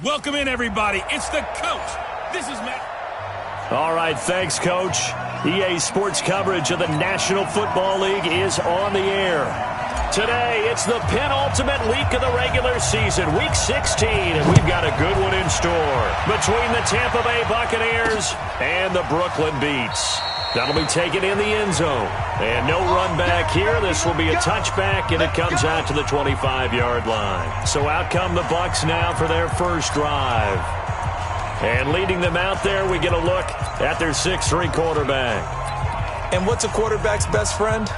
Welcome in, everybody. It's the coach. This is Matt. All right, thanks, Coach. EA Sports coverage of the National Football League is on the air. Today, it's the penultimate week of the regular season, Week 16, and we've got a good one in store between the Tampa Bay Buccaneers and the Brooklyn Beats. That'll be taken in the end zone. And no run back here. This will be a touchback, and it comes out to the 25-yard line. So out come the Bucs now for their first drive. And leading them out there, we get a look at their 6'3" quarterback. And what's a quarterback's best friend?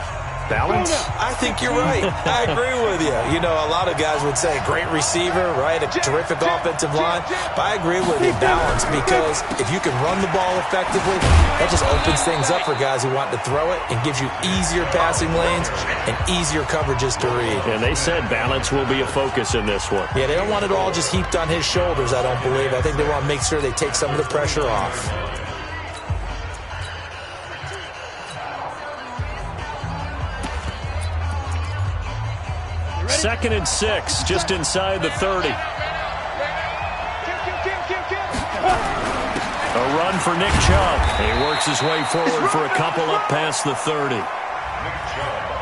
Balance? I think you're right. I agree with you. You know, a lot of guys would say great receiver, right? A terrific offensive line. But I agree with you, balance, because if you can run the ball effectively, that just opens things up for guys who want to throw it and gives you easier passing lanes and easier coverages to read. And they said balance will be a focus in this one. Yeah, they don't want it all just heaped on his shoulders, I don't believe. I think they want to make sure they take some of the pressure off. Second and 6, just inside the 30. A run for Nick Chubb. He works his way forward for a couple up past the 30.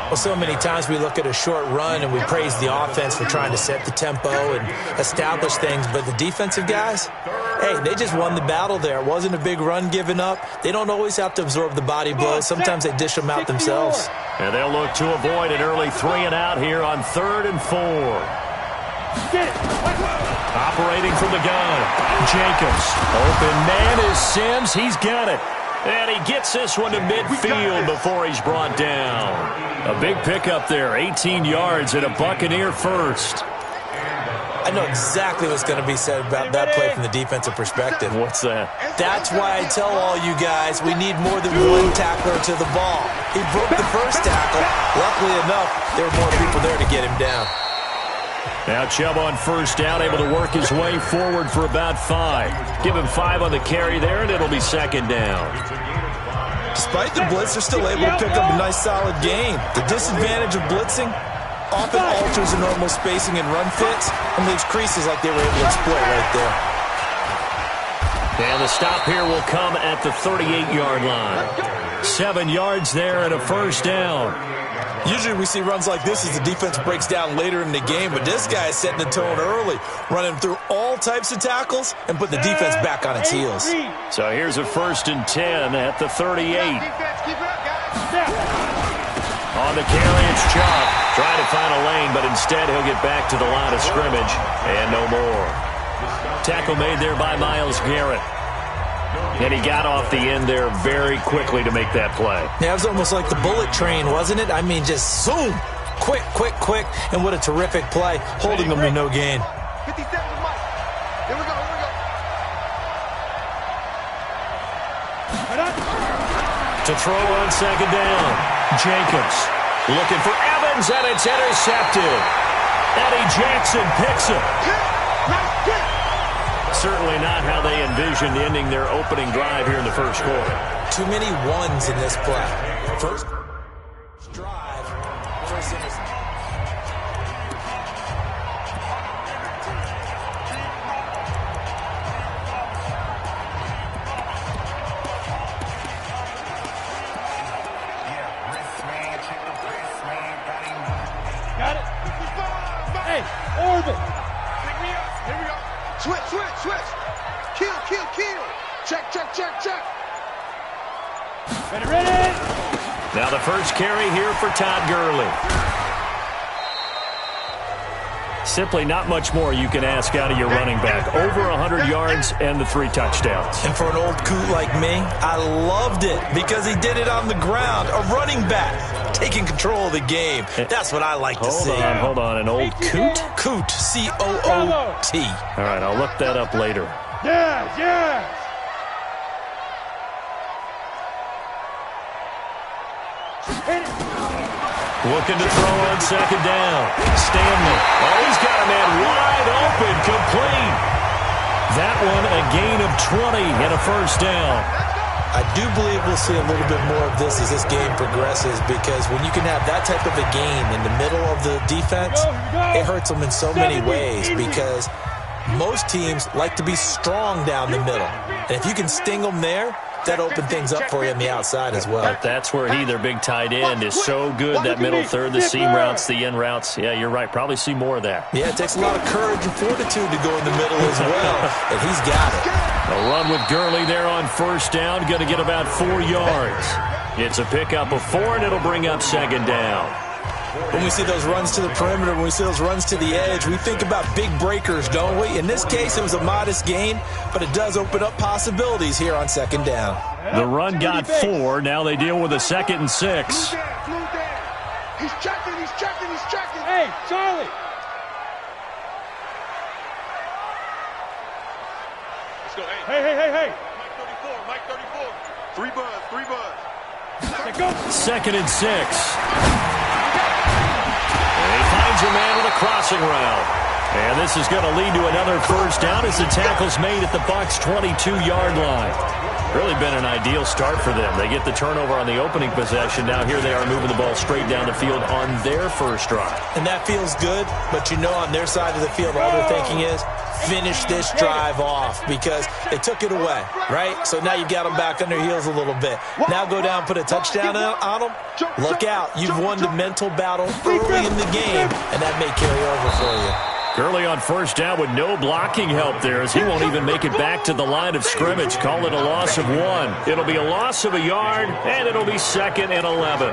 Well, so many times we look at a short run and we praise the offense for trying to set the tempo and establish things, but the defensive guys, hey, they just won the battle there. It wasn't a big run given up. They don't always have to absorb the body blows. Sometimes they dish them out themselves. And they'll look to avoid an early 3 and out here on 3rd and 4. Operating from the gun, Jacobs. Open man is Sims. He's got it. And he gets this one to midfield before he's brought down. A big pickup there, 18 yards and a Buccaneer first. I know exactly what's going to be said about that play from the defensive perspective. What's that? That's why I tell all you guys we need more than one tackler to the ball. He broke the first tackle. Luckily enough, there were more people there to get him down. Now Chubb on first down, able to work his way forward for about 5. Give him 5 on the carry there, and it'll be second down. Despite the blitz, they're still able to pick up a nice, solid gain. The disadvantage of blitzing often alters the normal spacing and run fits and leaves creases like they were able to exploit right there. And the stop here will come at the 38-yard line. 7 yards there and a first down. Usually we see runs like this as the defense breaks down later in the game, but this guy is setting the tone early, running through all types of tackles and putting the defense back on its heels. So here's a 1st and 10 at the 38. On the carry, it's Chubb. Trying to find a lane, but instead he'll get back to the line of scrimmage, and no more. Tackle made there by Myles Garrett. And he got off the end there very quickly to make that play. Yeah, it was almost like the bullet train, wasn't it? I mean, just zoom. Quick, quick, quick. And what a terrific play, holding them to no gain. 57 Mike. Here we go, here we go. To throw on second down, Jacobs looking for Evans, and it's intercepted. Eddie Jackson picks it. Certainly not how they envisioned ending their opening drive here in the first quarter. Too many ones in this play. First drive. First interception. Got it. Hey, orbit. Pick me up. Here we go. Switch, switch, switch. Kill, kill, kill. Check, check, check, check. Ready, ready. Now the first carry here for Todd Gurley. Simply not much more you can ask out of your running back. Over 100 yards and the 3 touchdowns. And for an old coot like me, I loved it because he did it on the ground. A running back taking control of the game. That's what I like to see. Hold on. An old coot? Coot, C-O-O-T. All right, I'll look that up later. Yeah, yeah. Looking to throw on second down. Stanley. Oh, he's got a man wide open, complete. That one a gain of 20 and a first down. I do believe we'll see a little bit more of this as this game progresses, because when you can have that type of a gain in the middle of the defense, it hurts them in so many ways, because most teams like to be strong down the middle. And if you can sting them there, that open things up for you on the outside as well. But that's where their big tight end, is so good. That middle third, the seam routes, the in routes. Yeah, you're right. Probably see more of that. Yeah, it takes a lot of courage and fortitude to go in the middle as well. And he's got it. A run with Gurley there on first down. Going to get about 4 yards. It's a pickup of 4, and it'll bring up second down. When we see those runs to the perimeter, when we see those runs to the edge, we think about big breakers, don't we? In this case, it was a modest gain, but it does open up possibilities here on second down. The run got 4. Now they deal with a 2nd and 6. He's checking, he's checking, he's checking. Hey, Charlie. Let's go, Hey. Mike 34. 3 buzz. 2nd and 6. And he finds a man with a crossing route. And this is going to lead to another first down as the tackle's made at the Bucs' 22-yard line. Really been an ideal start for them. They get the turnover on the opening possession. Now here they are moving the ball straight down the field on their first drive. And that feels good, but you know on their side of the field, all they're thinking is, finish this drive off, because they took it away, right? So now you've got them back on their heels a little bit. Now go down, put a touchdown on them. Look out. You've won the mental battle early in the game, and that may carry over for you. Gurley on first down with no blocking help there, as he won't even make it back to the line of scrimmage. Call it a loss of 1. It'll be a loss of a yard, and it'll be 2nd and 11.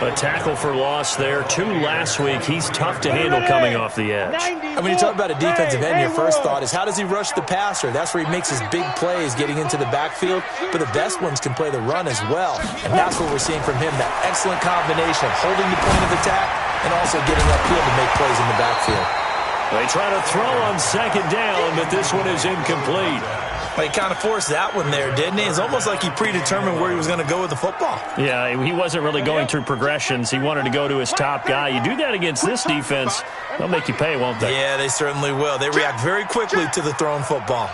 A tackle for loss there. 2 last week. He's tough to handle coming off the edge. And when you talk about a defensive end, your first thought is, how does he rush the passer? That's where he makes his big plays, getting into the backfield. But the best ones can play the run as well. And that's what we're seeing from him, that excellent combination of holding the point of attack and also getting upfield to make plays in the backfield. They try to throw on second down, but this one is incomplete. Well, he kind of forced that one there, didn't he? It's almost like he predetermined where he was going to go with the football. Yeah, he wasn't really going through progressions. He wanted to go to his top guy. You do that against this defense, they'll make you pay, won't they? Yeah, they certainly will. They react very quickly to the thrown football.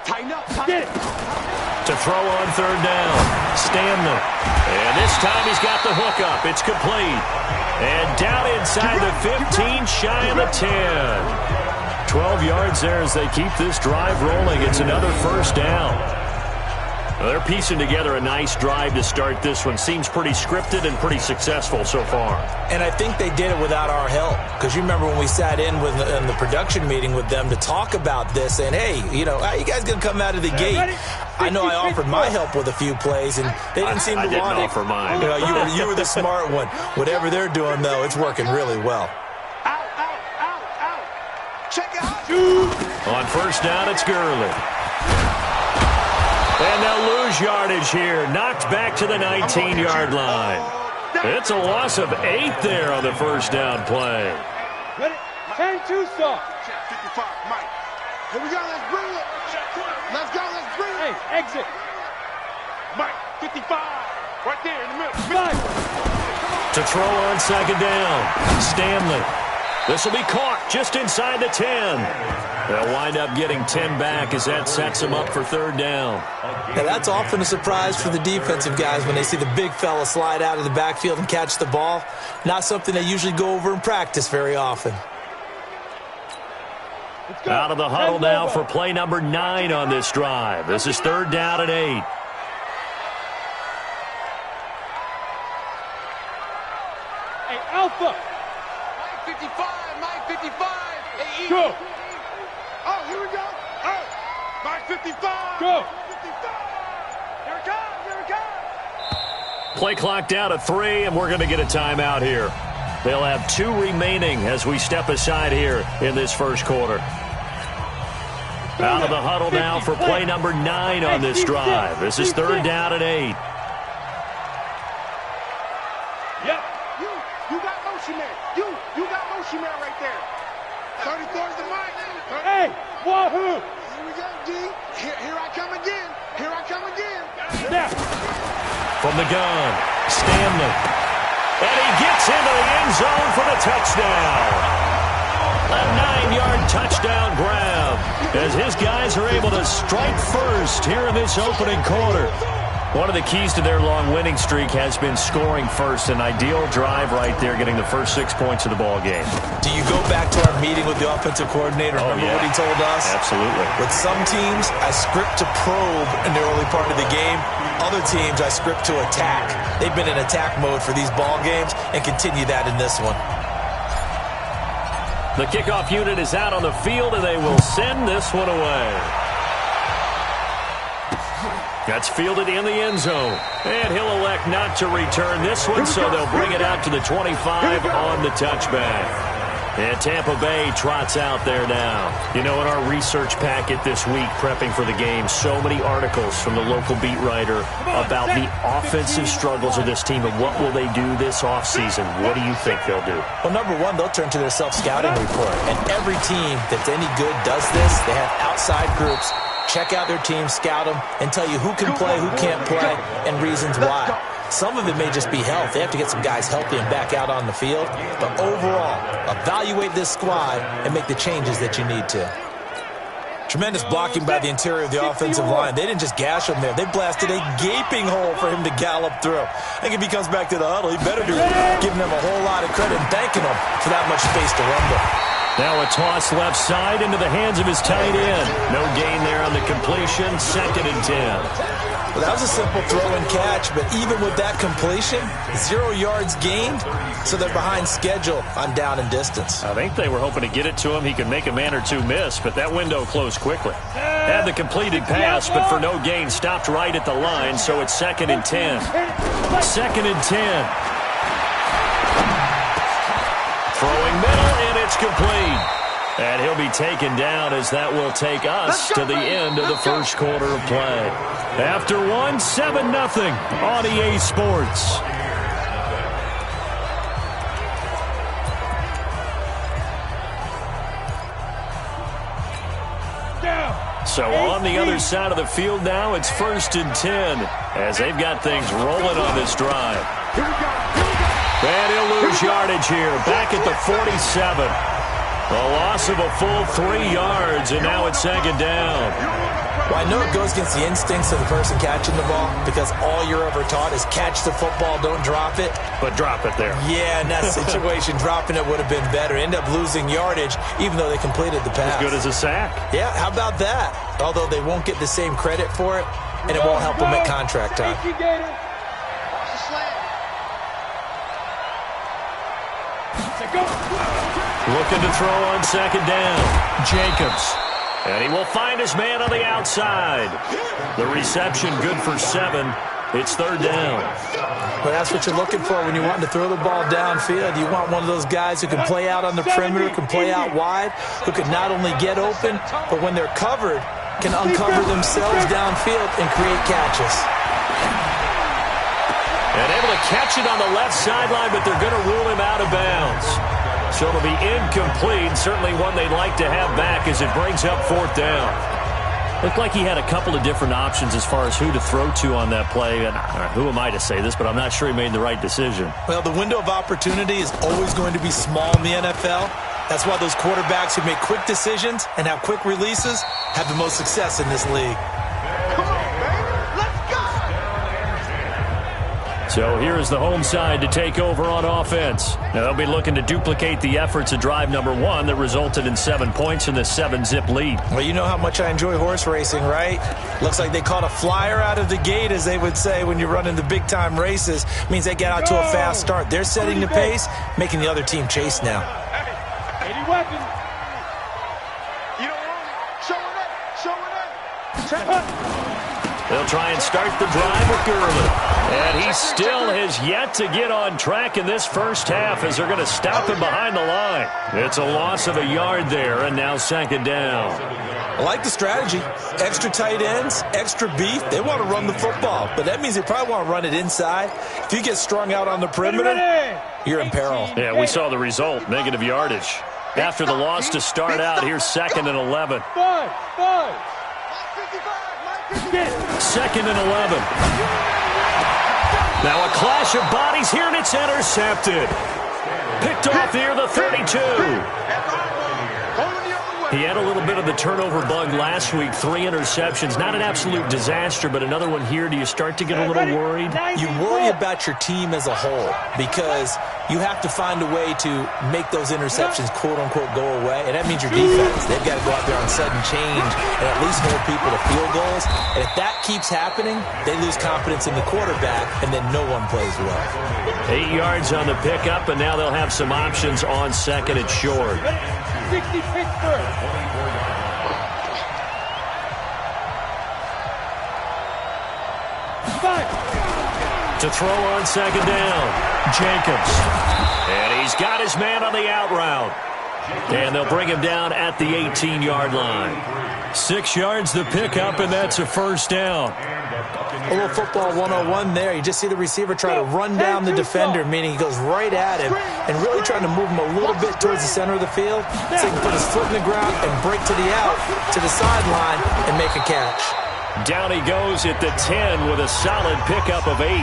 Tighten up. To throw on third down, Stanley. And this time he's got the hook up. It's complete. And down inside the 15, shy of the 10. 12 yards there as they keep this drive rolling. It's another first down. Well, they're piecing together a nice drive to start this one. Seems pretty scripted and pretty successful so far. And I think they did it without our help. Because you remember when we sat in the production meeting with them to talk about this, and hey, how you guys going to come out of the gate? I know I offered my help with a few plays, and they didn't seem to want it. I didn't offer mine. You were the smart one. Whatever they're doing, though, it's working really well. Out. Check it out. On first down, it's Gurley. And they'll lose yardage here. Knocked back to the 19-yard line. It's a loss of 8 there on the first down play. Ready? Turn 2 soft. 55, Mike. Here we go. Let's bring it. Let's go. Let's bring it. Hey, exit. Mike, 55. Right there in the middle. To throw on second down, Stanley. This will be caught just inside the 10. They'll wind up getting 10 back as that sets them up for third down. Now, that's often a surprise for the defensive guys when they see the big fella slide out of the backfield and catch the ball. Not something they usually go over in practice very often. Out of the huddle now for play number 9 on this drive. This is third down and 8. Hey, Alpha. Mike 55. Hey, Go. Oh, here we go. Oh, Mike 55. Go. 55. Here it comes. Play clock down to 3, and we're going to get a timeout here. They'll have 2 remaining as we step aside here in this first quarter. Out of the huddle now for play number 9 on this drive. This is third down and 8. Yep. You got motion man. You got motion man right there. 30 towards the mic. Hey, wahoo. Here we go, D. Here I come again. Now. From the gun, Stanley. And he gets into the end zone for the touchdown. A 9-yard touchdown grab as his guys are able to strike first here in this opening quarter. One of the keys to their long winning streak has been scoring first. An ideal drive right there, getting the first 6 points of the ball game. Do you go back to our meeting with the offensive coordinator? Remember what he told us? Absolutely. With some teams, I script to probe in the early part of the game. Other teams, I script to attack. They've been in attack mode for these ball games and continue that in this one. The kickoff unit is out on the field, and they will send this one away. That's fielded in the end zone. And he'll elect not to return this one, so they'll bring it out to the 25 on the touchback. And Tampa Bay trots out there now. You know, in our research packet this week, prepping for the game, so many articles from the local beat writer about the offensive struggles of this team and what will they do this offseason. What do you think they'll do? Well, number one, they'll turn to their self-scouting report. And every team that's any good does this. They have outside groups. Check out their team, scout them, and tell you who can play, who can't play, and reasons why. Some of it may just be health. They have to get some guys healthy and back out on the field. But overall, evaluate this squad and make the changes that you need to. Tremendous blocking by the interior of the offensive line. They didn't just gash him there. They blasted a gaping hole for him to gallop through. I think if he comes back to the huddle, he better be giving them a whole lot of credit and thanking them for that much space to rumble. Now a toss left side into the hands of his tight end. No gain there on the completion. 2nd and 10. Well, that was a simple throw and catch, but even with that completion, 0 yards gained, so they're behind schedule on down and distance. I think they were hoping to get it to him. He could make a man or two miss, but that window closed quickly. Had the completed pass, but for no gain, stopped right at the line, so it's 2nd and 10. 2nd and 10. Throwing middle, and it's complete. And he'll be taken down as that will take us to the end of the first quarter of play. After one, 7-0 on EA Sports. So on the other side of the field now, it's 1st and 10 as they've got things rolling on this drive. And he'll lose yardage here, back at the 47. A loss of a full 3 yards, and now it's 2nd down. Well, I know it goes against the instincts of the person catching the ball because all you're ever taught is catch the football, don't drop it. But drop it there. Yeah, in that situation, dropping it would have been better. End up losing yardage, even though they completed the pass. As good as a sack. Yeah, how about that? Although they won't get the same credit for it, and it won't help them at contract time. Looking to throw on 2nd down. Jacobs. And he will find his man on the outside. The reception good for 7. It's 3rd down. Well, that's what you're looking for when you're wanting to throw the ball downfield. You want one of those guys who can play out on the perimeter, can play out wide, who can not only get open, but when they're covered, can uncover themselves downfield and create catches. And able to catch it on the left sideline, but they're going to rule him out of bounds. So it'll be incomplete, certainly one they'd like to have back as it brings up 4th down. Looked like he had a couple of different options as far as who to throw to on that play. And who am I to say this, but I'm not sure he made the right decision. Well, the window of opportunity is always going to be small in the NFL. That's why those quarterbacks who make quick decisions and have quick releases have the most success in this league. So here is the home side to take over on offense. Now they'll be looking to duplicate the efforts of drive number 1 that resulted in 7 points in the 7-zip lead. Well, you know how much I enjoy horse racing, right? Looks like they caught a flyer out of the gate, as they would say when you're running the big-time races. Means they get out to a fast start. They're setting the pace, making the other team chase now. 80 weapons. You don't want it. Showing up. They'll try and start the drive with Gurley. And he still has yet to get on track in this first half as they're going to stop him behind the line. It's a loss of a yard there, and now 2nd down. I like the strategy. Extra tight ends, extra beef. They want to run the football, but that means they probably want to run it inside. If you get strung out on the perimeter, you're in peril. Yeah, we saw the result, negative yardage. After the loss to start out, here's 2nd and 11. 2nd and 11. Now a clash of bodies here, and it's intercepted. Picked off here, the 32. He had a little bit of the turnover bug last week, 3 interceptions. Not an absolute disaster, but another one here. Do you start to get a little worried? You worry about your team as a whole because you have to find a way to make those interceptions, quote-unquote, go away. And that means your defense. They've got to go out there on sudden change and at least hold people to field goals. And if that keeps happening, they lose confidence in the quarterback, and then no one plays well. 8 yards on the pickup, and now they'll have some options on second and short. 60 Pittsburgh. To throw on second down, Jacobs. And he's got his man on the out route. And they'll bring him down at the 18-yard line. 6 yards the pickup, and that's a first down. A little football 101 there. You just see the receiver try to run down the defender, meaning he goes right at him and really trying to move him a little bit towards the center of the field so he can put his foot in the ground and break to the out, to the sideline, and make a catch. Down he goes at the 10 with a solid pickup of 8.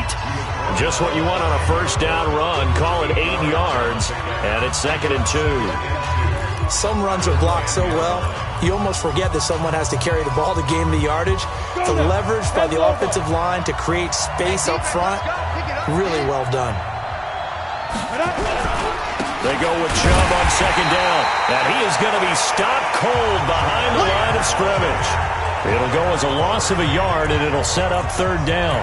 Just what you want on a first down run. Call it 8 yards, and it's second and 2. Some runs are blocked so well, you almost forget that someone has to carry the ball to gain the yardage. The leverage by the offensive line to create space up front, really well done. They go with Chubb on second down, and he is going to be stopped cold behind the line of scrimmage. It'll go as a loss of a yard, and it'll set up third down.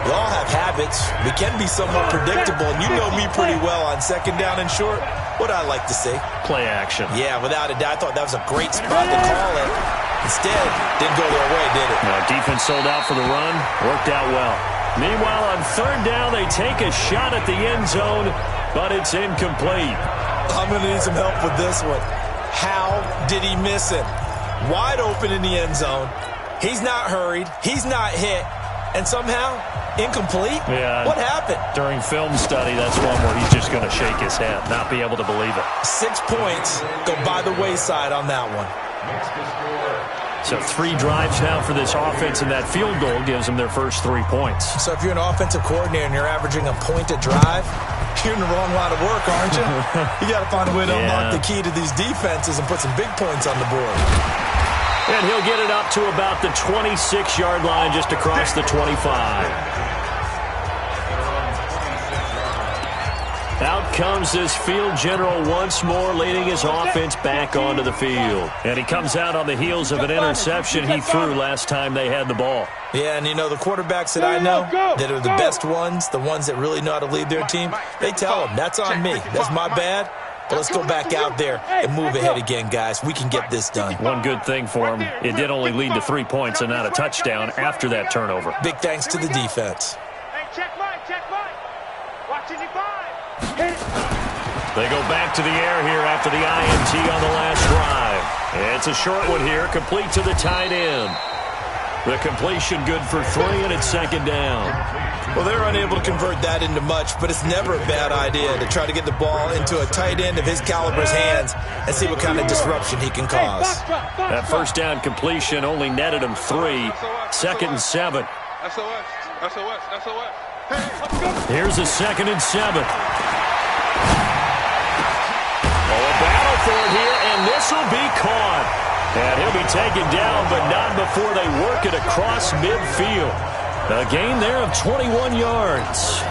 We all have habits. We can be somewhat predictable, and you know me pretty well on second down and short. What I like to say? Play action. Yeah, without a doubt. I thought that was a great spot to call it. Instead, didn't go their way, did it? No, defense sold out for the run. Worked out well. Meanwhile, on third down, they take a shot at the end zone, but it's incomplete. I'm going to need some help with this one. How did he miss it? Wide open in the end zone. He's not hurried. He's not hit. And somehow, incomplete? Yeah. What happened? During film study, that's one where he's just going to shake his head, not be able to believe it. 6 points go by the wayside on that one. So 3 drives now for this offense, and that field goal gives them their first 3 points. So if you're an offensive coordinator and you're averaging a point a drive, you're in the wrong line of work, aren't you? You got to find a way to unlock the key to these defenses and put some big points on the board. And he'll get it up to about the 26-yard line, just across the 25. Out comes this field general once more, leading his offense back onto the field. And he comes out on the heels of an interception he threw last time they had the ball. Yeah, and you know, the quarterbacks that I know that are the best ones, the ones that really know how to lead their team, they tell them, that's on me. That's my bad. But let's go back out there and move ahead again, guys. We can get this done. One good thing for him, it did only lead to 3 points and not a touchdown after that turnover. Big thanks to the defense. Hey, check Mike. Watching you five. They go back to the air here after the INT on the last drive. It's a short one here, complete to the tight end. The completion good for 3, and it's second down. Well, they're unable to convert that into much, but it's never a bad idea to try to get the ball into a tight end of his caliber's hands and see what kind of disruption he can cause. That first down completion only netted him 3. Second and 7. Here's a second and 7. Oh, a battle for it here, and this will be caught. And he'll be taken down, but not before they work it across midfield. A gain there of 21 yards.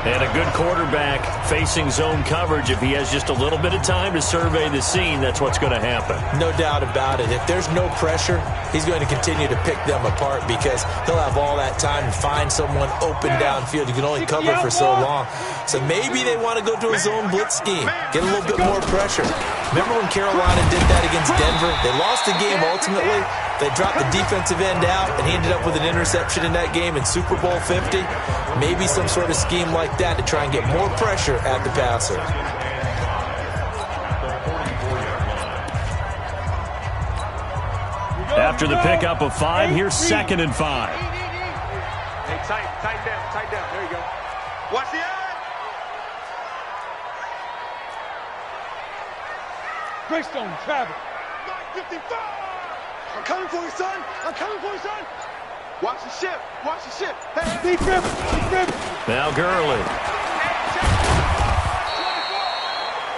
And a good quarterback facing zone coverage. If he has just a little bit of time to survey the scene, that's what's going to happen. No doubt about it. If there's no pressure, he's going to continue to pick them apart because he'll have all that time to find someone open downfield. You can only cover for so long. So maybe they want to go to a zone blitz scheme, get a little bit more pressure. Remember when Carolina did that against Denver? They lost the game ultimately. They dropped the defensive end out, and he ended up with an interception in that game in Super Bowl 50. Maybe some sort of scheme like that to try and get more pressure at the passer. After the pickup of 5, here's second and 5. Hey, tight down. There you go. Watch the eye. Greystone, travel. 55. I'm coming for you, son. Watch the ship. Hey, Deep river. Now Gurley.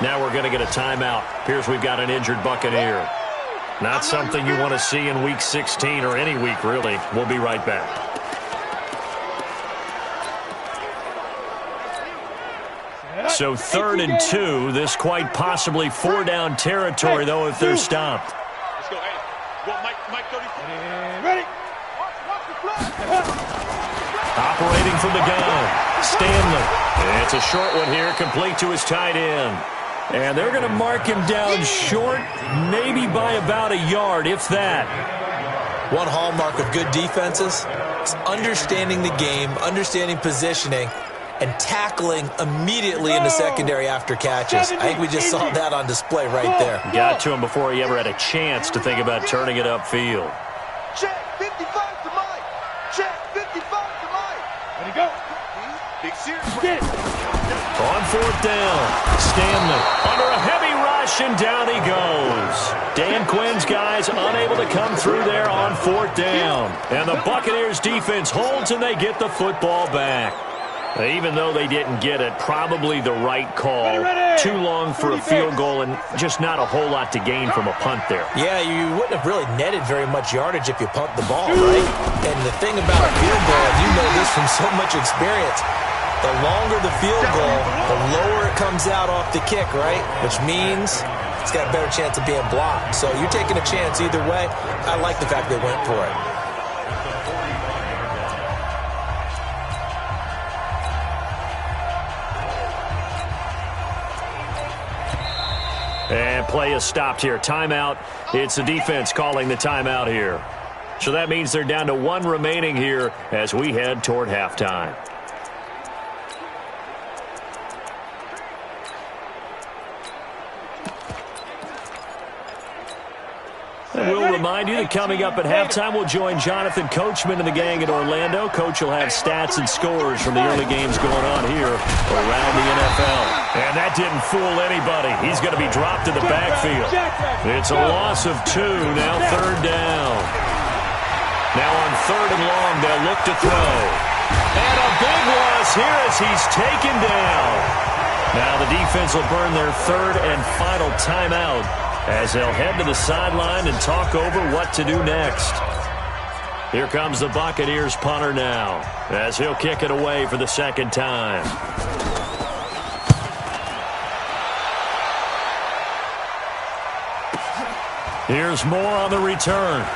Now we're going to get a timeout. Appears we've got an injured Buccaneer. Not something you want to see in Week 16 or any week, really. We'll be right back. So 3rd and 2. This quite possibly 4-down territory, though, if they're stopped. Let's go. Hey, go, Mike 34. Ready? Operating from the gun, Stanley. It's a short one here, complete to his tight end. And they're going to mark him down short, maybe by about a yard, if that. One hallmark of good defenses is understanding the game, understanding positioning, and tackling immediately in the secondary after catches. I think we just saw that on display right there. Got to him before he ever had a chance to think about turning it upfield. Check 55 to Mike. Check 55 to Mike. Ready, go. Big series. Get it. On 4th down, Stanley under a heavy rush, and down he goes. Dan Quinn's guys unable to come through there on 4th down. And the Buccaneers defense holds, and they get the football back. Even though they didn't get it, probably the right call. Too long for a field goal and just not a whole lot to gain from a punt there. Yeah, you wouldn't have really netted very much yardage if you pumped the ball, right? And the thing about a field goal, and you know this from so much experience, the longer the field goal, the lower it comes out off the kick, right? Which means it's got a better chance of being blocked. So you're taking a chance either way. I like the fact they went for it. And play is stopped here. Timeout. It's the defense calling the timeout here. So that means they're down to 1 remaining here as we head toward halftime. And we'll remind you that coming up at halftime, we'll join Jonathan Coachman and the gang in Orlando. Coach will have stats and scores from the early games going on here around the NFL. And that didn't fool anybody. He's going to be dropped in the backfield. It's a loss of 2, now 3rd down. Now on 3rd and long, they'll look to throw. And a big loss here as he's taken down. Now the defense will burn their 3rd and final timeout, as they'll head to the sideline and talk over what to do next. Here comes the Buccaneers punter now, as he'll kick it away for the 2nd time. Here's more on the return.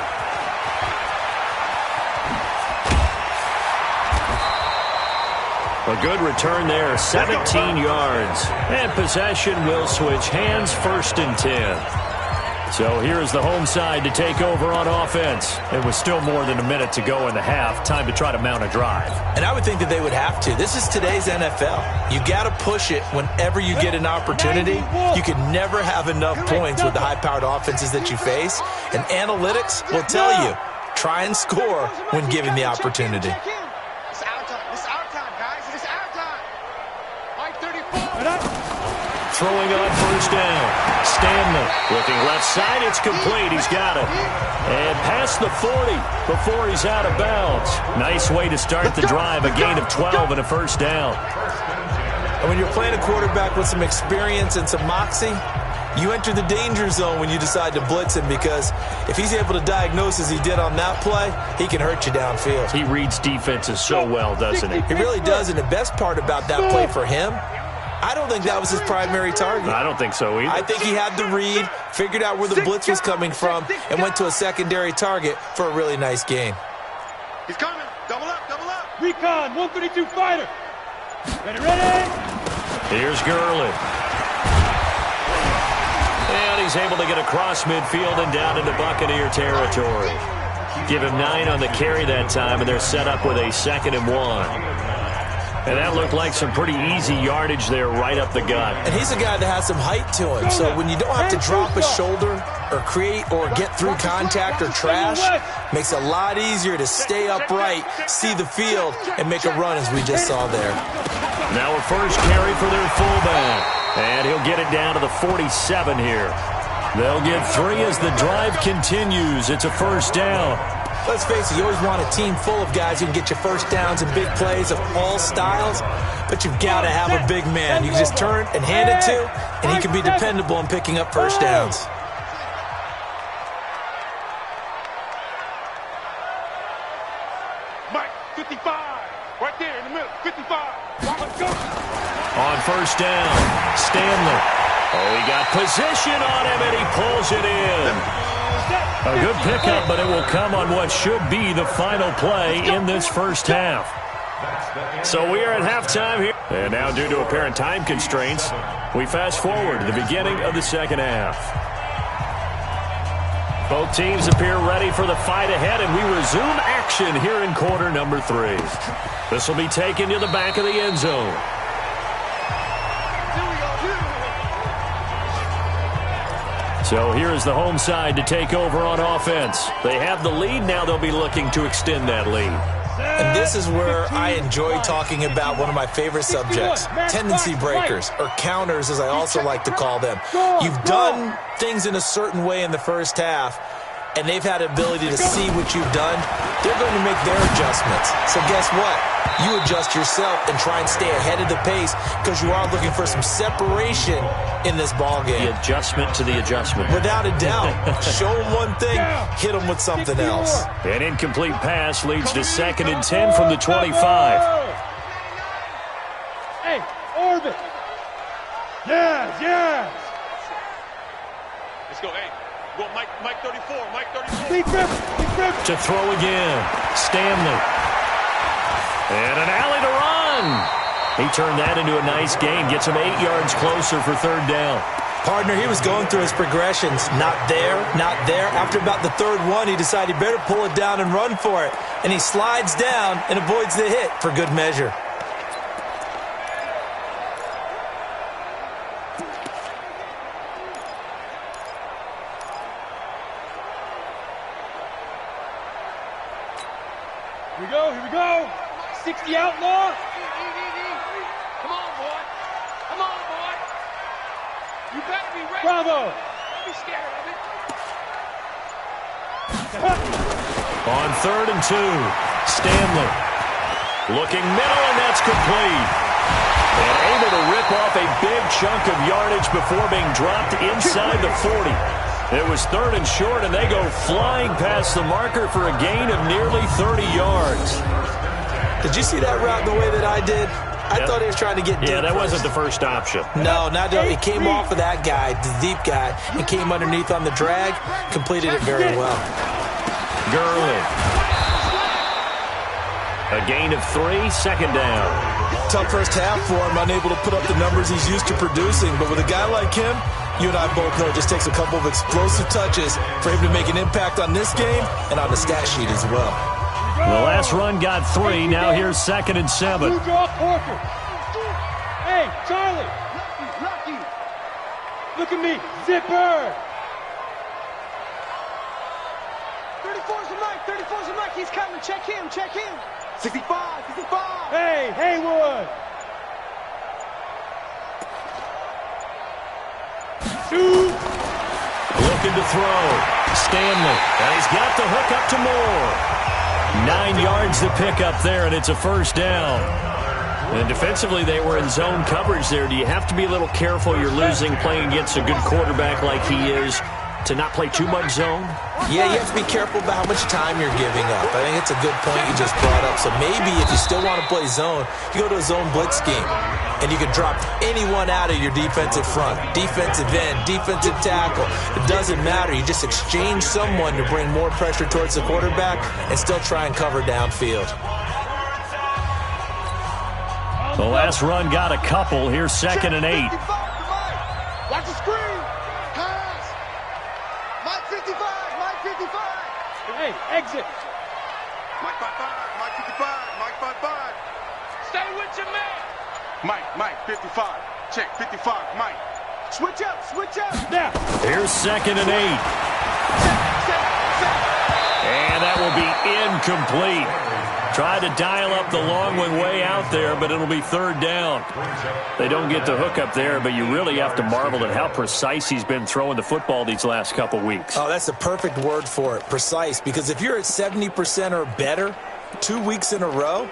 A good return there, 17 yards. And possession will switch hands, 1st and 10. So here's the home side to take over on offense. And with still more than a minute to go in the half, time to try to mount a drive. And I would think that they would have to. This is today's NFL. You got to push it whenever you get an opportunity. You can never have enough points with the high-powered offenses that you face. And analytics will tell you, try and score when given the opportunity. Throwing on 1st down. Stanley looking left side. It's complete. He's got it. And past the 40 before he's out of bounds. Nice way to start the drive. A gain of 12 and a 1st down. And when you're playing a quarterback with some experience and some moxie, you enter the danger zone when you decide to blitz him, because if he's able to diagnose as he did on that play, he can hurt you downfield. He reads defenses so well, doesn't he? He really does, and the best part about that play for him, I don't think that was his primary target. I don't think so either. I think he had the read, figured out where the blitz was coming from, and went to a secondary target for a really nice gain. He's coming. Double up, double up. Recon, 132 fighter. Ready. Here's Gurley. And he's able to get across midfield and down into Buccaneer territory. Give him 9 on the carry that time, and they're set up with a 2nd and 1. And that looked like some pretty easy yardage there right up the gut. And he's a guy that has some height to him. So when you don't have to drop a shoulder or create or get through contact or trash, makes it a lot easier to stay upright, see the field, and make a run as we just saw there. Now a first carry for their fullback. And he'll get it down to the 47 here. They'll get 3 as the drive continues. It's a 1st down. Let's face it, you always want a team full of guys who can get you first downs and big plays of all styles, but you've got to have a big man you can just turn and hand it to, and he can be dependable in picking up first downs. Mike, 55. Right there in the middle, 55. Let's go. On first down, Stanley. Oh, he got position on him, and he pulls it in. A good pickup, but it will come on what should be the final play in this first half. So we are at halftime here. And now, due to apparent time constraints, we fast forward to the beginning of the second half. Both teams appear ready for the fight ahead, and we resume action here in quarter number 3. This will be taken to the back of the end zone. So here is the home side to take over on offense. They have the lead. Now they'll be looking to extend that lead. And this is where I enjoy talking about one of my favorite subjects, tendency breakers, or counters as I also like to call them. You've done things in a certain way in the first half, and they've had the ability to see what you've done. They're going to make their adjustments. So guess what? You adjust yourself and try and stay ahead of the pace because you are looking for some separation in this ball game. The adjustment to the adjustment. Without a doubt. Show them one thing, hit them with something else. An incomplete pass leads to 2nd and 10 from the 25. Hey, orbit. Yes. Let's go, hey. Go, Mike 34, Mike 34. Big rip. To throw again, Stanley. And an alley to run. He turned that into a nice gain. Gets him 8 yards closer for 3rd down. Partner, he was going through his progressions. Not there, not there. After about the 3rd one, he decided he better pull it down and run for it. And he slides down and avoids the hit for good measure. Here we go. 60 outlaw. Come on, boy. You better be ready. Bravo. Don't be scared of it. On 3rd and 2, Stanley. Looking middle, and that's complete. And able to rip off a big chunk of yardage before being dropped inside the 40. It was 3rd and short, and they go flying past the marker for a gain of nearly 30 yards. Did you see that route the way that I did? I thought he was trying to get deep. Yeah, that first. wasn't the first option. No, not that. It came off of that guy, the deep guy, and came underneath on the drag, completed it very well. Gurley. A gain of 3, 2nd down. Tough first half for him, unable to put up the numbers he's used to producing. But with a guy like him, you and I both know it just takes a couple of explosive touches for him to make an impact on this game and on the stat sheet as well. The last run got 3. Now here's 2nd and 7. Hey, Charlie. Look at me. Zipper. 34's the Mike. 34's the Mike. He's coming. Check him. 65. Hey, Haywood. Shoot. Looking to throw. Stanley. And he's got the hook up to Moore. 9 yards to pick up there, and it's a 1st down. And defensively, they were in zone coverage there. Do you have to be a little careful? You're losing playing against a good quarterback like he is to not play too much zone? Yeah, you have to be careful about how much time you're giving up. I think it's a good point you just brought up. So maybe if you still want to play zone, you go to a zone blitz scheme. And you can drop anyone out of your defensive front. Defensive end, defensive tackle. It doesn't matter. You just exchange someone to bring more pressure towards the quarterback and still try and cover downfield. The last run got a couple. Here's 2nd and 8. Watch the screen. Pass. Mike 55. Hey, exit. Mike 55. Mike 55. Mike 55. Stay with your man. Mike 55. Check 55. Mike. Switch up. Now. Here's 2nd and 8. And that will be incomplete. Try to dial up the long one way out there, but it'll be third down. They don't get the hook up there, but you really have to marvel at how precise he's been throwing the football these last couple weeks. Oh, that's the perfect word for it, precise, because if you're at 70% or better 2 weeks in a row,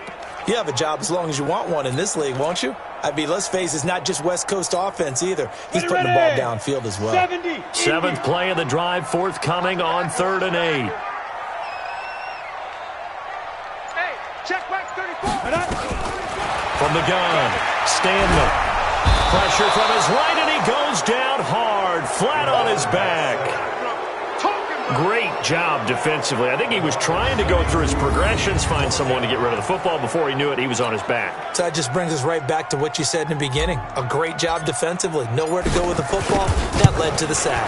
you have a job as long as you want one in this league, won't you? I mean, let's face it, it's not just West Coast offense either. He's putting the ball downfield as well. 7th play of the drive, forthcoming on 3rd and 8. Hey, check back 34. From the gun, Stanley. Pressure from his right, and he goes down hard, flat on his back. Great job defensively. I think he was trying to go through his progressions, find someone to get rid of the football. Before he knew it, he was on his back. So that just brings us right back to what you said in the beginning. A great job defensively. Nowhere to go with the football. That led to the sack.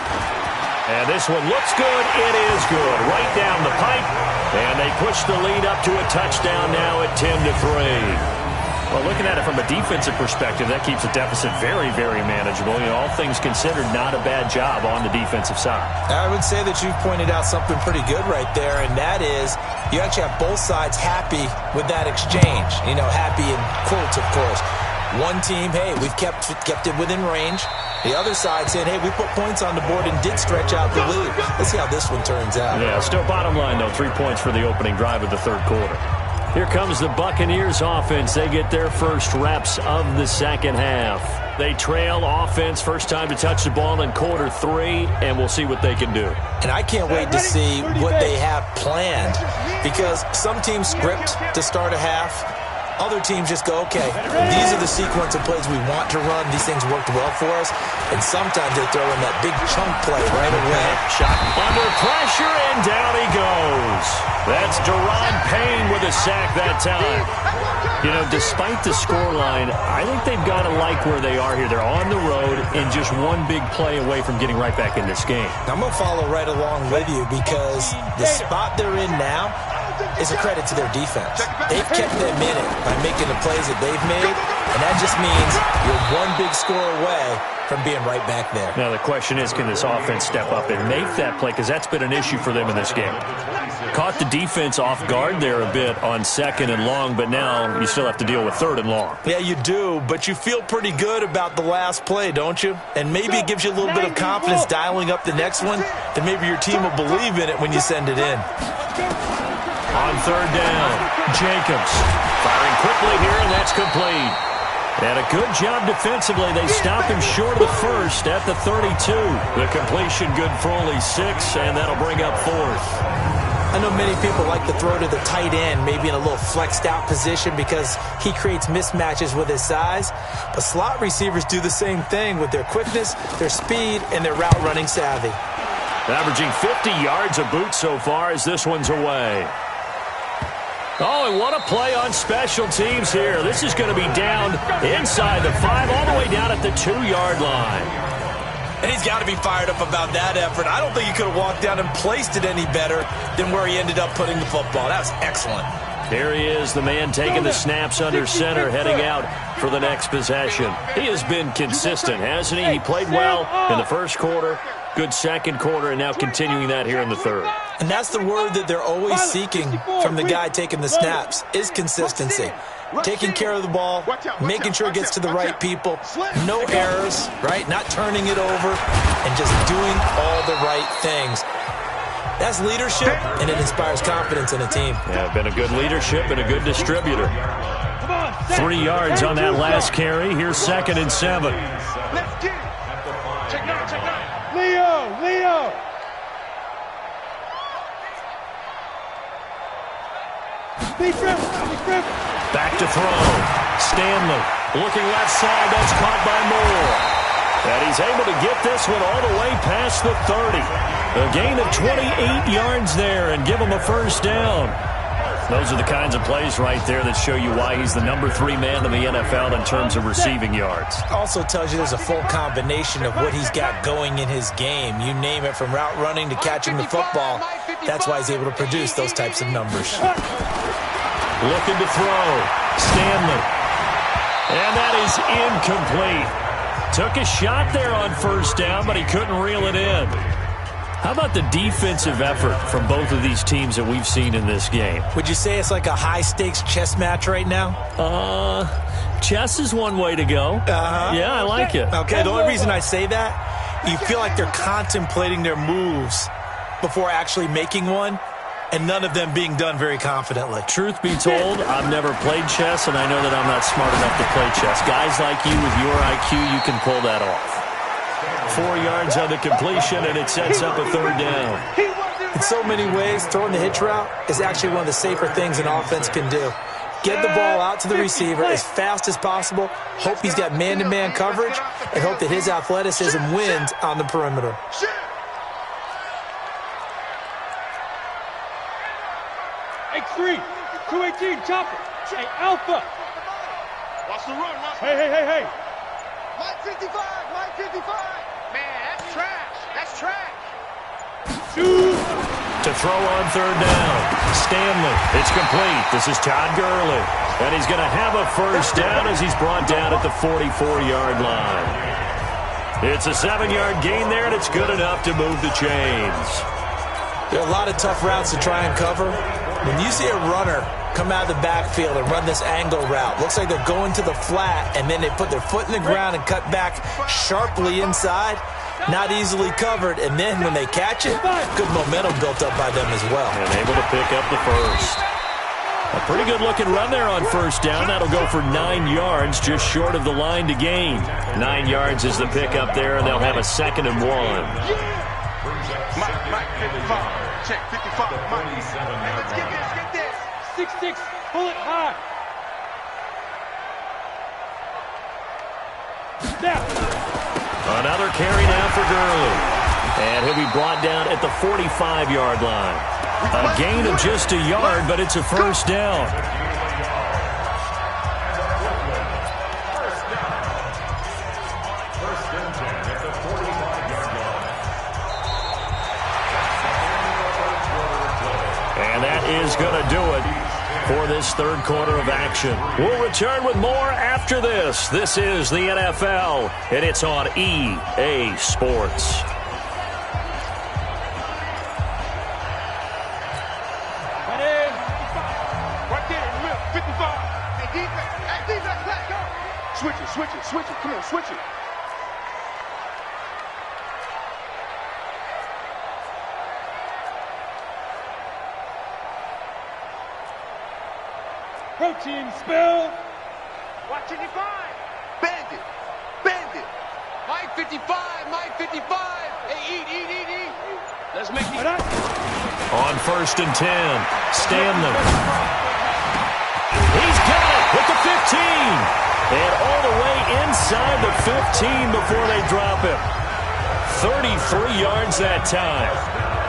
And this one looks good. It is good. Right down the pipe. And they push the lead up to a touchdown now at 10-3. Well, looking at it from a defensive perspective, that keeps the deficit very, very manageable. You know, all things considered, not a bad job on the defensive side. I would say that you've pointed out something pretty good right there, and that is you actually have both sides happy with that exchange. You know, happy in quotes, of course. One team, hey, we've kept it within range. The other side saying, hey, we put points on the board and did stretch out the lead. Let's see how this one turns out. Yeah, still bottom line, though, 3 points for the opening drive of the third quarter. Here comes the Buccaneers offense. They get their first reps of the second half. They trail offense, first time to touch the ball in quarter 3, and we'll see what they can do. And I can't wait to see what they have planned, because some teams script to start a half. Other teams just go, okay, these are the sequence of plays we want to run. These things worked well for us. And sometimes they throw in that big chunk play right away. Shot under pressure, and down he goes. That's Deron Payne with a sack that time. You know, despite the scoreline, I think they've got to like where they are here. They're on the road and just one big play away from getting right back in this game. I'm going to follow right along with you, because the spot they're in now is a credit to their defense. They've kept them in it by making the plays that they've made, and that just means you're one big score away from being right back there. Now the question is, can this offense step up and make that play, because that's been an issue for them in this game. Caught the defense off guard there a bit on 2nd and long, but now you still have to deal with 3rd and long. Yeah, you do, but you feel pretty good about the last play, don't you? And maybe it gives you a little bit of confidence dialing up the next one, and maybe your team will believe in it when you send it in. On 3rd down, Jacobs firing quickly here, and that's complete. And a good job defensively. They stop him short of the first at the 32. The completion good for only 6, and that'll bring up 4th. I know many people like to throw to the tight end, maybe in a little flexed out position, because he creates mismatches with his size. But slot receivers do the same thing with their quickness, their speed, and their route running savvy. Averaging 50 yards a boot so far as this one's away. Oh, and what a play on special teams here. This is going to be down inside the 5, all the way down at the 2-yard line. And he's got to be fired up about that effort. I don't think he could have walked down and placed it any better than where he ended up putting the football. That was excellent. There he is, the man taking the snaps under center, heading out for the next possession. He has been consistent, hasn't he? He played well in the first quarter, good second quarter, and now continuing that here in the third. And that's the word that they're always seeking from the guy taking the snaps, is consistency. Taking care of the ball, making sure it gets to the right people, no errors, right? Not turning it over, and just doing all the right things. That's leadership, and it inspires confidence in a team. Yeah, been a good leadership and a good distributor. 3 yards on that last carry. Here's 2nd and 7. Let's get it. Check 9. Leo. Big rip. Back to throw. Stanley looking left side. That's caught by Moore. And he's able to get this one all the way past the 30. A gain of 28 yards there and give him a first down. Those are the kinds of plays right there that show you why he's the number 3 man in the NFL in terms of receiving yards. Also tells you there's a full combination of what he's got going in his game. You name it, from route running to catching the football. That's why he's able to produce those types of numbers. Looking to throw. Stanley. And that is incomplete. Took a shot there on first down, but he couldn't reel it in. How about the defensive effort from both of these teams that we've seen in this game? Would you say it's like a high-stakes chess match right now? Chess is one way to go. Yeah, I like it. Okay, the only reason I say that, you feel like they're contemplating their moves before actually making one, and none of them being done very confidently. Truth be told, I've never played chess, and I know that I'm not smart enough to play chess. Guys like you with your IQ, you can pull that off. 4 yards on the completion, and it sets up a third down. In so many ways, throwing the hitch route is actually one of the safer things an offense can do. Get the ball out to the receiver as fast as possible, hope he's got man-to-man coverage, and hope that his athleticism wins on the perimeter. X3, 218, chopper. Hey, Alpha. Watch the run, watch. Hey. Mike 55, Mike 55. Man, that's trash. That's trash. To throw on third down, Stanley. It's complete. This is Todd Gurley. And he's going to have a first down as he's brought down at the 44-yard line. It's a 7-yard gain there, and it's good enough to move the chains. There are a lot of tough routes to try and cover. When you see a runner come out of the backfield and run this angle route, looks like they're going to the flat, and then they put their foot in the ground and cut back sharply inside. Not easily covered, and then when they catch it, good momentum built up by them as well. And able to pick up the first. A pretty good-looking run there on first down. That'll go for 9 yards, just short of the line to gain. 9 yards is the pickup there, and they'll have a 2nd and 1. Mike, 55. Check, 55. Mike. Hey, let's get this. 6'6", pull it high. Now. Another carry now for Gurley. And he'll be brought down at the 45-yard line. A gain of just a yard, but it's a first down. And that is going to do it for this third quarter of action. We'll return with more after this. This is the NFL, and it's on EA Sports. Right there in the middle, 55. Hey, defense, let's go. Switch it. Come on, switch it. Protein spill. Watching you find. Bandit. Mike 55. Hey, eat. Let's make it. On 1st and 10, Stanley. He's got it with the 15. And all the way inside the 15 before they drop him. 33 yards that time.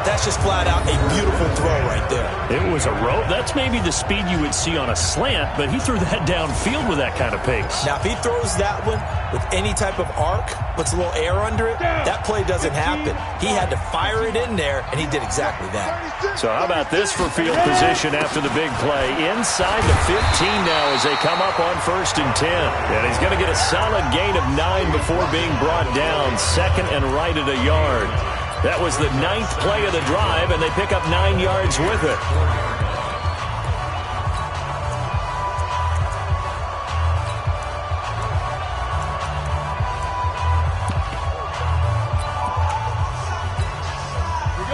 That's just flat out a beautiful throw right there. It was a rope. That's maybe the speed you would see on a slant, but he threw that downfield with that kind of pace. Now, if he throws that one with any type of arc, puts a little air under it, that play doesn't happen. He had to fire it in there, and he did exactly that. So how about this for field position after the big play? Inside the 15 now as they come up on 1st and 10. And he's going to get a solid gain of 9 before being brought down. 2nd and right at a yard. That was the 9th play of the drive, and they pick up 9 yards with it.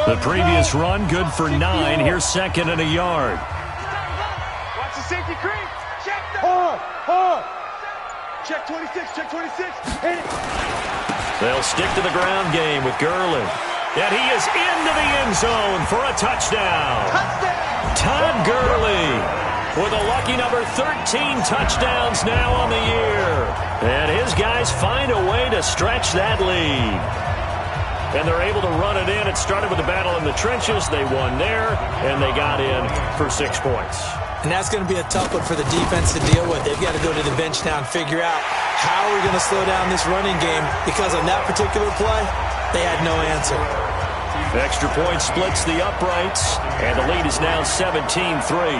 The previous run, good for 9. Here's 2nd and a yard. Watch the safety creep. Check that. Hard. Check 26. Hit it. They'll stick to the ground game with Gurley. And he is into the end zone for a touchdown. Todd Gurley with a lucky number 13 touchdowns now on the year. And his guys find a way to stretch that lead. And they're able to run it in. It started with the battle in the trenches. They won there, and they got in for 6 points. And that's going to be a tough one for the defense to deal with. They've got to go to the bench now and figure out how we're going to slow down this running game, because on that particular play, they had no answer. Extra point splits the uprights, and the lead is now 17-3.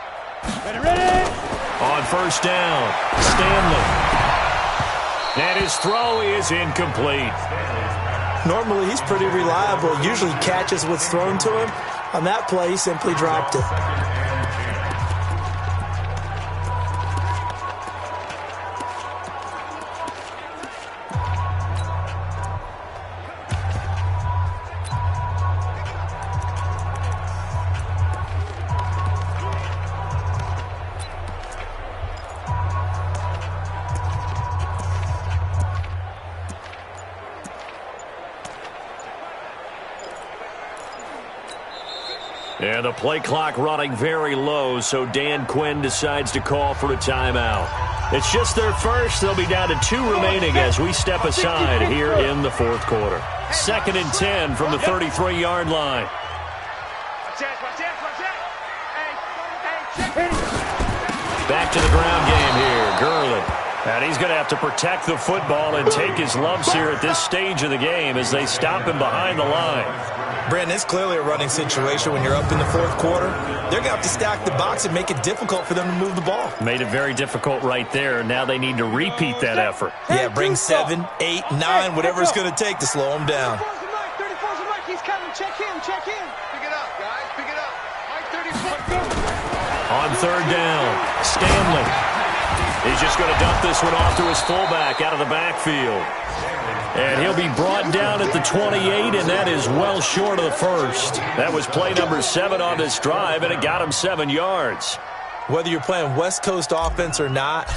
On first down, Stanley. And his throw is incomplete. Normally, he's pretty reliable. Usually catches what's thrown to him. On that play, he simply dropped it. And the play clock running very low, so Dan Quinn decides to call for a timeout. It's just their first. They'll be down to 2 remaining as we step aside here in the fourth quarter. 2nd and 10 from the 33-yard line. Back to the ground game here, Gurley. And he's going to have to protect the football and take his lumps here at this stage of the game as they stop him behind the line. Brandon, it's clearly a running situation when you're up in the fourth quarter. They're going to have to stack the box and make it difficult for them to move the ball. Made it very difficult right there. Now they need to repeat that effort. Yeah, bring 7, 8, 9, whatever it's going to take to slow him down. 34's the Mike. He's coming. Check him. Check him. Pick it up, guys. Pick it up. Mike 34. On third down, Stanley. He's just going to dump this one off to his fullback out of the backfield. And he'll be brought down at the 28, and that is well short of the first. That was play number 7 on this drive, and it got him 7 yards. Whether you're playing West Coast offense or not,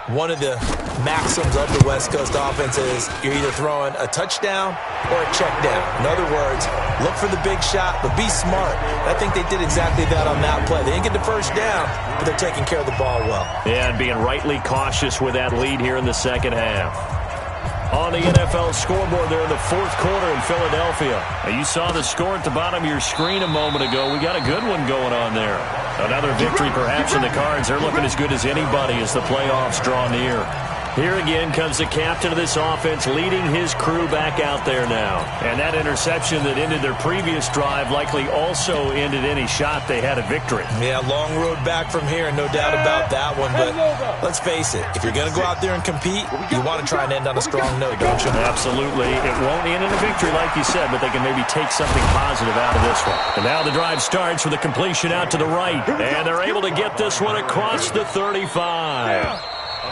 one of the maxims of the West Coast offense is you're either throwing a touchdown or a check down. In other words, look for the big shot, but be smart. I think they did exactly that on that play. They didn't get the first down, but they're taking care of the ball well. Yeah, and being rightly cautious with that lead here in the second half. On the NFL scoreboard there in the fourth quarter in Philadelphia. Now, you saw the score at the bottom of your screen a moment ago. We got a good one going on there. Another victory perhaps in the cards. They're looking as good as anybody as the playoffs draw near. Here again comes the captain of this offense leading his crew back out there now. And that interception that ended their previous drive likely also ended any shot they had at victory. Yeah, long road back from here, no doubt about that one. But let's face it, if you're going to go out there and compete, you want to try and end on a strong note, don't you? Absolutely. It won't end in a victory like you said, but they can maybe take something positive out of this one. And now the drive starts with a completion out to the right. And they're able to get this one across the 35.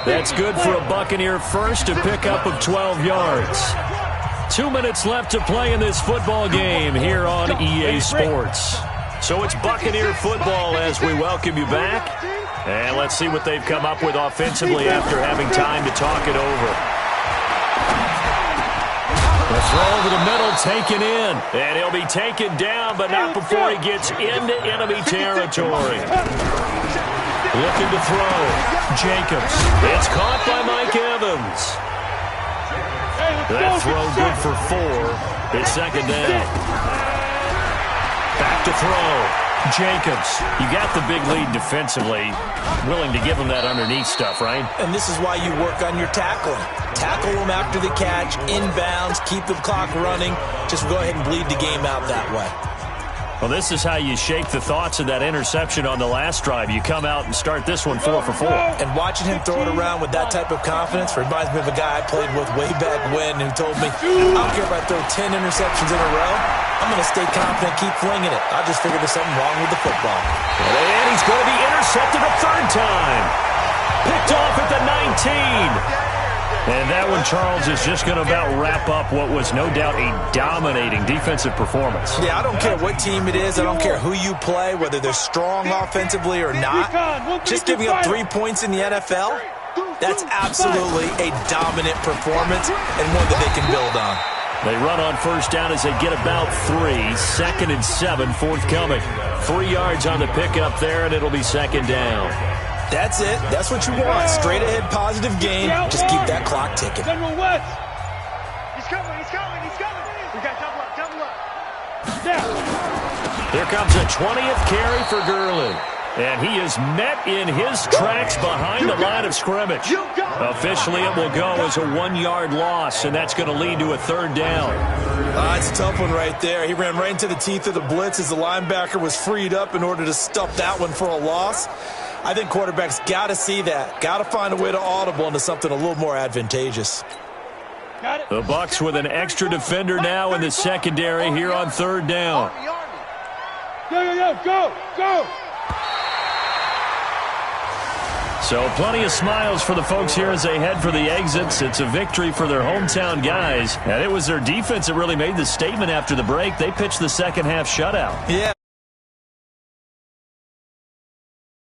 That's good for a Buccaneer first, a pickup of 12 yards. 2 minutes left to play in this football game here on EA Sports. So it's Buccaneer football as we welcome you back. And let's see what they've come up with offensively after having time to talk it over. The throw over the middle taken in. And he'll be taken down, but not before he gets into enemy territory. Looking to throw. Jacobs. It's caught by Mike Evans. That throw good for 4. It's second down. Back to throw. Jacobs. You got the big lead defensively. Willing to give him that underneath stuff, right? And this is why you work on your tackling. Tackle them after the catch, inbounds, keep the clock running. Just go ahead and bleed the game out that way. Well, this is how you shake the thoughts of that interception on the last drive. You come out and start this one 4 for 4. And watching him throw it around with that type of confidence reminds me of a guy I played with way back when who told me, I don't care if I throw 10 interceptions in a row. I'm going to stay confident, keep flinging it. I just figured there's something wrong with the football. And he's going to be intercepted a third time. Picked off at the 19. And that one, Charles, is just going to about wrap up what was no doubt a dominating defensive performance. Yeah, I don't care what team it is. I don't care who you play, whether they're strong offensively or not. Just giving up 3 points in the NFL, that's absolutely a dominant performance and one that they can build on. They run on first down as they get about 3. 2nd and 7 forthcoming. 3 yards on the pickup there, and it'll be second down. That's it. That's what you want. Straight ahead, positive game. Just keep that clock ticking. General West. He's coming. He's coming. He's coming. We got double up. Double up. Here comes a 20th carry for Gurley. And he is met in his tracks behind the line of scrimmage. Officially, it will go as a 1-yard loss, and that's going to lead to a third down. It's a tough one right there. He ran right into the teeth of the blitz as the linebacker was freed up in order to stuff that one for a loss. I think quarterbacks got to see that. Got to find a way to audible into something a little more advantageous. The Bucs with an extra defender now in the secondary here on third down. Go! So plenty of smiles for the folks here as they head for the exits. It's a victory for their hometown guys. And it was their defense that really made the statement after the break. They pitched the second half shutout. Yeah.